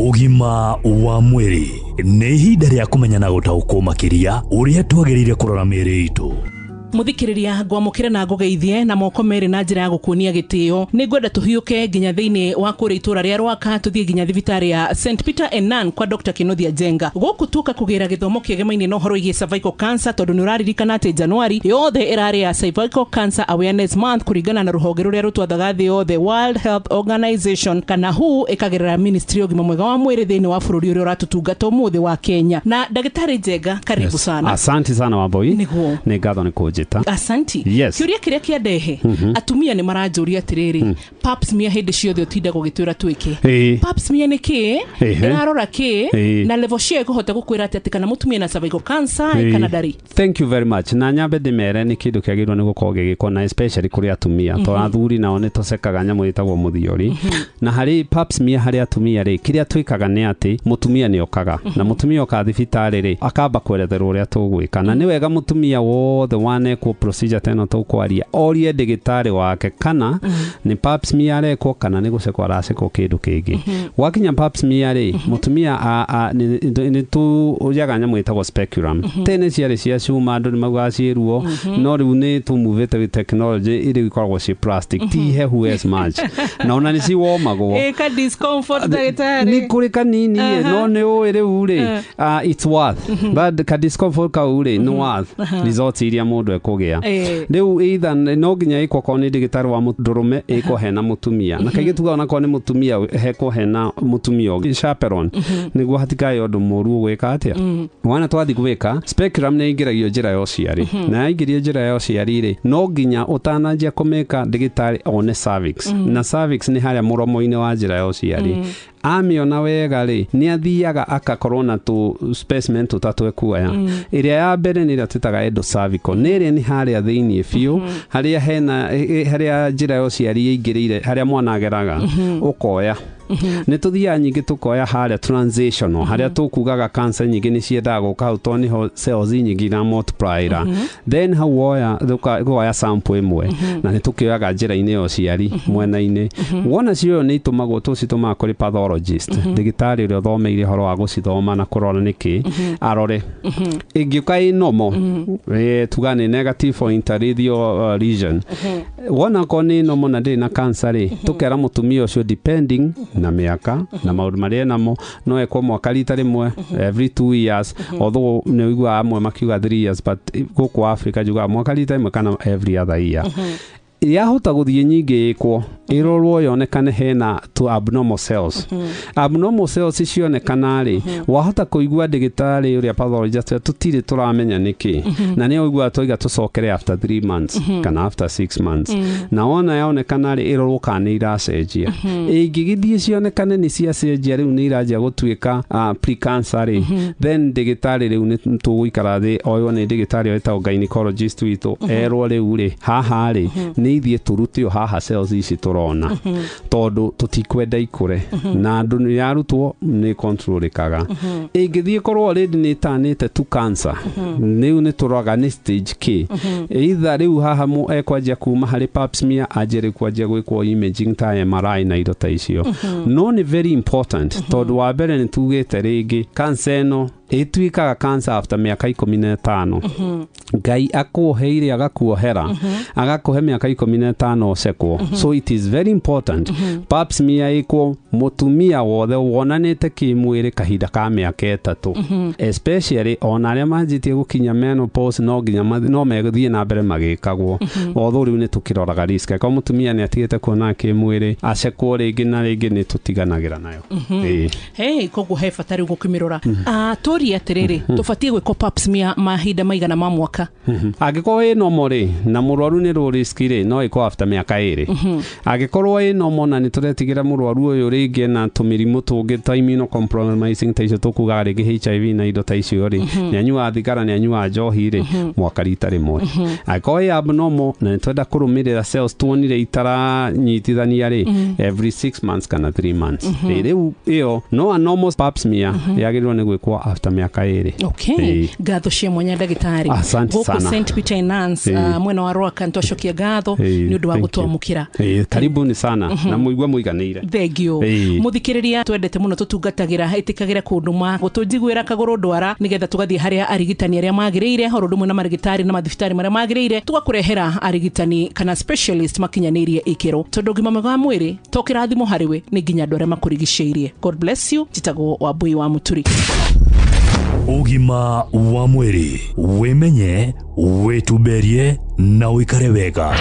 Ugima wa mwiri nĩ ihinda rĩa kũmenya na gũtaũkwo makĩria ũrĩa twagĩrĩire kũrora mĩĩrĩ itũ. Muthikiriria ngwamukire na ngugeithie na moko meri na njira ya gukuonia gitio ni ngwenda tuhiuke nginya thiini wa kuri itura ria Rwaka tuthie nginya thibitari ya St Peter and Nan kwa Dr. Kinothia Jenga guku tuka kugira githomo kiegemaine no horo igi cervical cancer tondu nuraririkana ati January yothe irari ya cervical cancer awareness month kuringana na ruhonge ruria rutwathaga thi yothe World Health Organization kana WHO ikagerera ministry ogima mwega wa mwiri thiini wa bururi uria uratutungata umuthi wa Kenya na Dagitari Jenga karibu sana. Asante sana Wambui ni ngatho ni kujita. Asanti. Yes. Kiuria kiria kia ndehe atumia ni maranjuria atiriri pap smear hindi ciothe utinda gugitwira twike pap smear ni ki irarora ki na level cia kuhota gukwira ati kana mutumia na cervical cancer kana dari. Thank you very much. Na nyambe ndimere ni kindu kiagirwo ni gukorwo gigikona especially kuri atumia to athuri nao ni tocekaga nyamu itagwo muthiori na hari pap smear hari atumia ri kiria twikaga ni ati mutumia ni okaga na mutumia oka thibitari ri akamba kweretherwo uria tugwika na ni wega mutumia wothe wane ko procedure teno to kwaria orie ndagitari wake kana ni pap smear areko kana ni gucekwa aracekwo kindu kingi wakinya pap smear ri mutumia ni tu ujaga nyamu itagwo speculum tene ciari cia cuma andu ni maguga ciruo no riu ni tu muvete with technology iri ikoragwo ci plastic ti hehu as much na ona ni ciwomagwo ka discomfort dagitari ni kuri kanini no ni o riu ri it's worth but ka discomfort ka uri no worth results iria mundu ekugia riu either no nginya iko ko ni ndigitari wa mudurume iko hena mutumia na kaige tuga ona ko ni mutumia heko hena mutumia chaperone niguo hatikaye undu muru gwika atia wana twathi gwika spectrum ni ingiragio njira yo ciari na ingirie njira yo ciari ri no nginya utananjia kumeka ndigitari one cervix na cervix ni haria muromo-ini wa njira yo ciari amiona wega ri ni athiaga akakorwo na tu specimen tutatu ekuaya iria ya mbere ni ria twitaga endocervical nere ni haria thiini biu haria hena haria njira yo ciari ingirire haria mwana ageraga ukoya ni tuthia nyingi tukoya haria transitional haria tukugaga cancer nyingi ni ciendaga guka to ni ho cells nyingi na multiply then how woya tukoya sample imwe na ni tukioyaga njira-ini yo ciari mwena-ini wona cio ni itumagwo tucituma kuri pathologist ndigitari uria thomeire horo wa gucithoma na kurora niki arore ingiuka inomo tugane negative for interradial lesion wona ko ni inomo na ndi na cancer ri tukera mutumia ucio depending na miaka na maundu maria namo no ekwo mwaka rita rimwe every 2 years although ne igwa amwe makiuga 3 years but guku Africa juga mwaka rita rimwe kana every other year yahota guthie nyingi ikwo irorwo yonekane hena to abnormal cells abnormal cells cionekana ri wahota kuigua ndigitari uria pathologist tutire turamenya niki na ni uigua toiga tucokere after 3 months kana after 6 months na ona yaonekana ri irorwo kana iracenjia ingigithie cionekane ni cia cenjia riu ni iraja gutuika precancer ri then ndigitari riu ni tuguikara thi oyo ni ndigitari wetagwo gynecologist witu erwo riu ri haha ri ni ithie turutio haha cells ici turona tondu tutikwenda ikure na andu ni yarutwo ni controlikaga ingithie korwo already ni tanite tu cancer niu ni turoga ni stage K either riu haha mu ekwanjia kuma hari pap smear ajere kwanjia gwikwo imaging ta MRI na indo ta icio no ni very important tondu wa mbere ni tugite ringi cancer no ituikaga cancer after miaka 15 ngai akuheire agakuohera agakuhe miaka 15 osekwo so it is very important pap smear iko mutumia wothe wonanite kimwiri kahinda ka miaka 3 especially ona aria manjitie gukinya menopause no nginya no meguthie na mbere magikagwo although riu ni tukiroraga risk ko mutumia ni atigite kuona kimwiri acekwo ringi na ringi ni tutiganagira nayo koguo he fatari gukimirora tori atiriri tufatie gwiko pap smear mahinda maigana ma mwaka agiko ino ri na murwaru ni ro risk ri no iko after miaka 2 agikorwo ino mona ni turetigira murwaru uyu ringi na tumirimu tungi ta immunocompromising ta icio tukuga ringi HIV na indo ta icio ri nyanyua thigara nyanyua njohi ri mwaka rita rimwe agiko abnormal na ni twenda kurumirira cells tuonire itara nyitithania ri every 6 months kana 3 months riu iyo no a normal pap smear yagirwo ni gwikwo after miaka 2 okay gatho cia mwanya ndagitari guku St Peter and Nan mwena wa Rwaka ntoshokia gatho ni undu wa gutwamukira karibuni sana na muigwa muiganire thegio muthikiriria twendete muno tutungatagira itikagira kunduma gutunjiguira kaguru ndwara nigetha tugathie haria arigitani aria magirire horudumwe na marigitari na mathibitari maria magirire tugakurehera arigitani kana specialist makinyanirie ikiro tondu gima mwega mwiri tokirathimo hariwe ni nginya ndore makurigiceirie. God bless you. Jitago Wambui wa Muturi. Ugima wa mwiri wimenye, wituberie na wikare wega.